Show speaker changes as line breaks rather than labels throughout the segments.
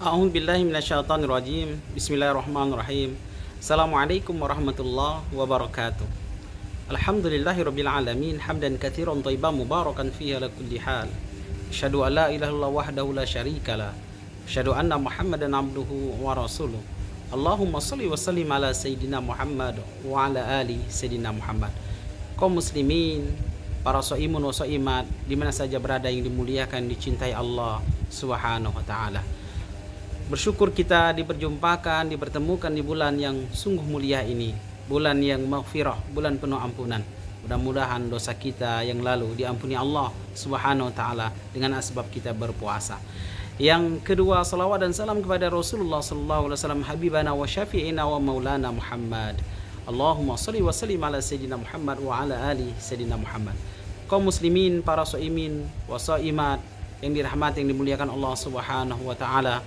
A'udzubillahi minasyaitonirrajim. Bismillahirrahmanirrahim. Assalamualaikum warahmatullahi wabarakatuh. Alhamdulillahirabbil alamin hamdan katsiran thayyiban mubarakan fihi ala kulli hal. Asyhadu an la ilaha illallah wahdahu la syarikalah. Asyhadu anna Muhammadan abduhu wa rasuluh. Allahumma shalli wa sallim ala sayyidina Muhammad wa ala ali sayyidina Muhammad. Kaum muslimin, para shaimun wa shaimat di mana saja berada yang dimuliakan, dicintai Allah Subhanahu wa taala. Bersyukur kita diperjumpakan, dipertemukan di bulan yang sungguh mulia ini, bulan yang maghfirah, bulan penuh ampunan. Mudah-mudahan dosa kita yang lalu diampuni Allah Subhanahu wa taala dengan asbab kita berpuasa. Yang kedua, salawat dan salam kepada Rasulullah sallallahu alaihi wasallam, habibana wa syafi'ina wa maulana Muhammad. Allahumma shalli wa sallim ala sayyidina Muhammad wa ala ali sayyidina Muhammad. Kaum muslimin, para shaimin wa shaimat yang dirahmati, yang dimuliakan Allah Subhanahu wa taala.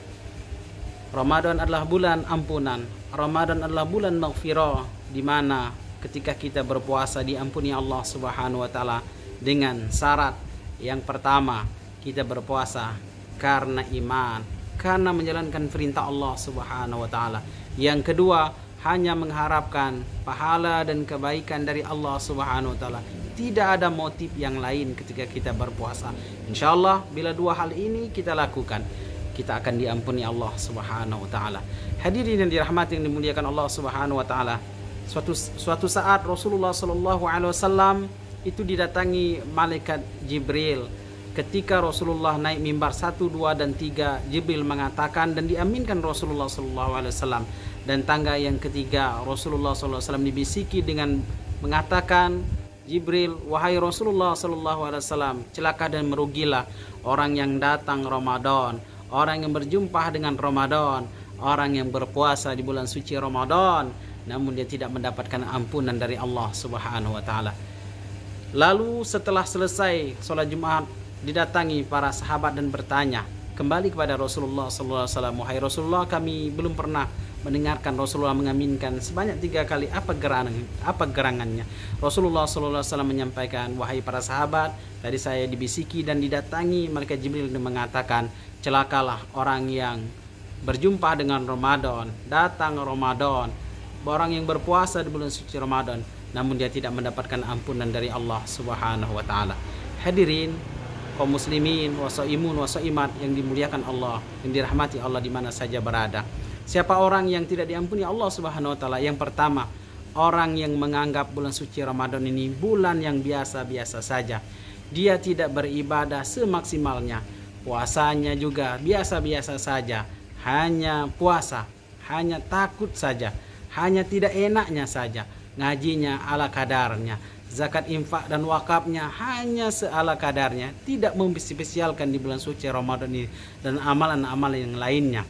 Ramadan adalah bulan ampunan. Ramadan adalah bulan maghfirah, di mana ketika kita berpuasa diampuni Allah Subhanahu wa taala dengan syarat. Yang pertama, kita berpuasa karena iman, karena menjalankan perintah Allah Subhanahu wa taala. Yang kedua, hanya mengharapkan pahala dan kebaikan dari Allah Subhanahu wa taala. Tidak ada motif yang lain ketika kita berpuasa. Insyaallah bila dua hal ini kita lakukan, kita akan diampuni Allah Subhanahu wa taala. Hadirin yang dirahmati, yang dimuliakan Allah Subhanahu wa taala. Suatu saat Rasulullah sallallahu alaihi wasallam itu didatangi malaikat Jibril. Ketika Rasulullah naik mimbar 1, 2 dan 3, Jibril mengatakan dan diaminkan Rasulullah sallallahu alaihi wasallam. Dan tangga yang ketiga, Rasulullah sallallahu alaihi wasallam dibisiki dengan mengatakan, Jibril, wahai Rasulullah sallallahu alaihi wasallam, celaka dan merugilah orang yang datang Ramadan, orang yang berjumpa dengan Ramadan, orang yang berpuasa di bulan suci Ramadan, namun dia tidak mendapatkan ampunan dari Allah Subhanahu wa taala. Lalu setelah selesai sholat Jumat, didatangi para sahabat dan bertanya kembali kepada Rasulullah sallallahu alaihi wasallam, wahai Rasulullah, kami belum pernah mendengarkan Rasulullah mengaminkan sebanyak 3 kali, apa gerangannya? Rasulullah sallallahu alaihi wasallam menyampaikan, wahai para sahabat, tadi saya dibisiki dan didatangi malaikat Jibril dan mengatakan, celakalah orang yang berjumpa dengan Ramadan, datang Ramadan, orang yang berpuasa di bulan suci Ramadan, namun dia tidak mendapatkan ampunan dari Allah Subhanahu wa taala. Hadirin kaum muslimin wa shaimun wa shaimat yang dimuliakan Allah, yang dirahmati Allah di mana saja berada. Siapa orang yang tidak diampuni Allah Subhanahu wa taala? Yang pertama, orang yang menganggap bulan suci Ramadan ini bulan yang biasa-biasa saja. Dia tidak beribadah semaksimalnya. Puasanya juga biasa-biasa saja. Hanya puasa, hanya takut saja, hanya tidak enaknya saja. Ngajinya ala kadarnya, zakat, infak dan wakafnya hanya seala kadarnya, tidak memspesialkan di bulan suci Ramadan ini dan amalan-amalan yang lainnya.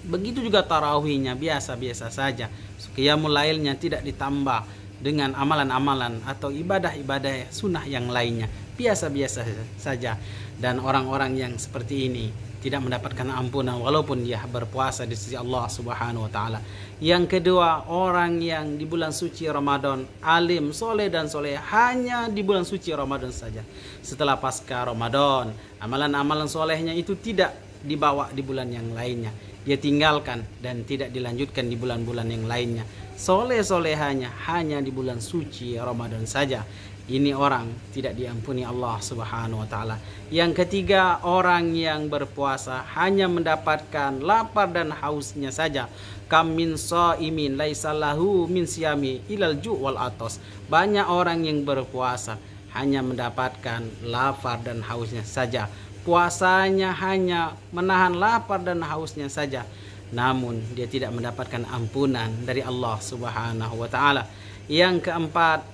Begitu juga tarawihnya biasa-biasa saja. Qiyamul lailnya tidak ditambah dengan amalan-amalan atau ibadah-ibadah sunnah yang lainnya, biasa-biasa saja. Dan orang-orang yang seperti ini tidak mendapatkan ampunan walaupun dia berpuasa di sisi Allah Subhanahu wa taala. Yang kedua, orang yang di bulan suci Ramadan alim, soleh dan soleh hanya di bulan suci Ramadan saja. Setelah pasca Ramadan, amalan-amalan solehnya itu tidak dibawa di bulan yang lainnya. Dia tinggalkan dan tidak dilanjutkan di bulan-bulan yang lainnya. Soleh-solehanya hanya di bulan suci Ramadan saja. Ini orang tidak diampuni Allah Subhanahu wa taala. Yang ketiga, orang yang berpuasa hanya mendapatkan lapar dan hausnya saja. Kam min shaimin laisa lahu min siyami ilal ju' wal atos. Banyak orang yang berpuasa hanya mendapatkan lapar dan hausnya saja. Puasanya hanya menahan lapar dan hausnya saja, namun dia tidak mendapatkan ampunan dari Allah Subhanahu wa taala. Yang keempat,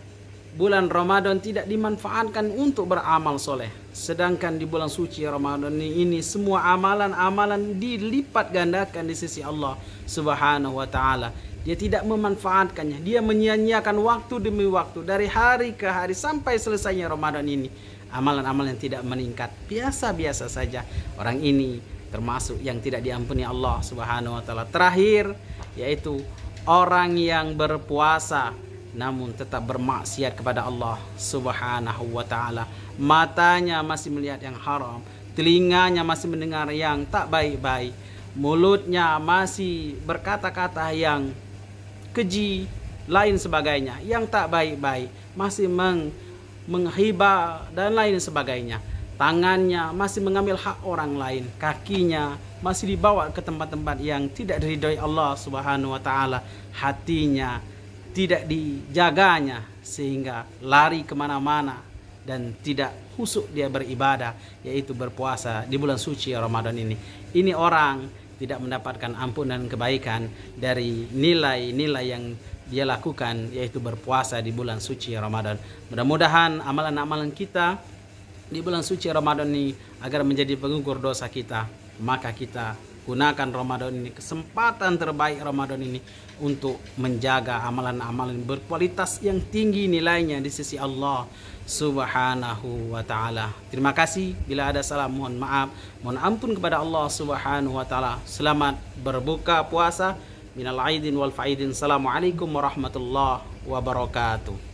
bulan Ramadan tidak dimanfaatkan untuk beramal soleh, sedangkan di bulan suci Ramadan ini semua amalan-amalan dilipat gandakan di sisi Allah Subhanahu wa taala. Dia tidak memanfaatkannya, dia menyia-nyiakan waktu demi waktu dari hari ke hari sampai selesainya Ramadan ini. Amalan-amalan yang tidak meningkat, biasa-biasa saja. Orang ini termasuk yang tidak diampuni Allah Subhanahu wa taala. Terakhir, yaitu orang yang berpuasa namun tetap bermaksiat kepada Allah Subhanahu wa taala. Matanya masih melihat yang haram, telinganya masih mendengar yang tak baik-baik, mulutnya masih berkata-kata yang keji, lain sebagainya, yang tak baik-baik, masih menghibah dan lain sebagainya. Tangannya masih mengambil hak orang lain, kakinya masih dibawa ke tempat-tempat yang tidak diridhoi Allah Subhanahu wa taala, hatinya tidak dijaganya sehingga lari kemana-mana dan tidak khusyuk dia beribadah, yaitu berpuasa di bulan suci Ramadan ini. Ini orang tidak mendapatkan ampunan kebaikan dari nilai-nilai yang dia lakukan, yaitu berpuasa di bulan suci Ramadan. Mudah-mudahan amalan-amalan kita di bulan suci Ramadan ini agar menjadi pengukur dosa kita. Maka kita gunakan Ramadan ini, kesempatan terbaik Ramadan ini, untuk menjaga amalan-amalan berkualitas yang tinggi nilainya di sisi Allah Subhanahu wa taala. Terima kasih. Bila ada salah mohon maaf, mohon ampun kepada Allah Subhanahu wa taala. Selamat berbuka puasa. Minal aidin wal faidin. Assalamualaikum warahmatullahi wabarakatuh.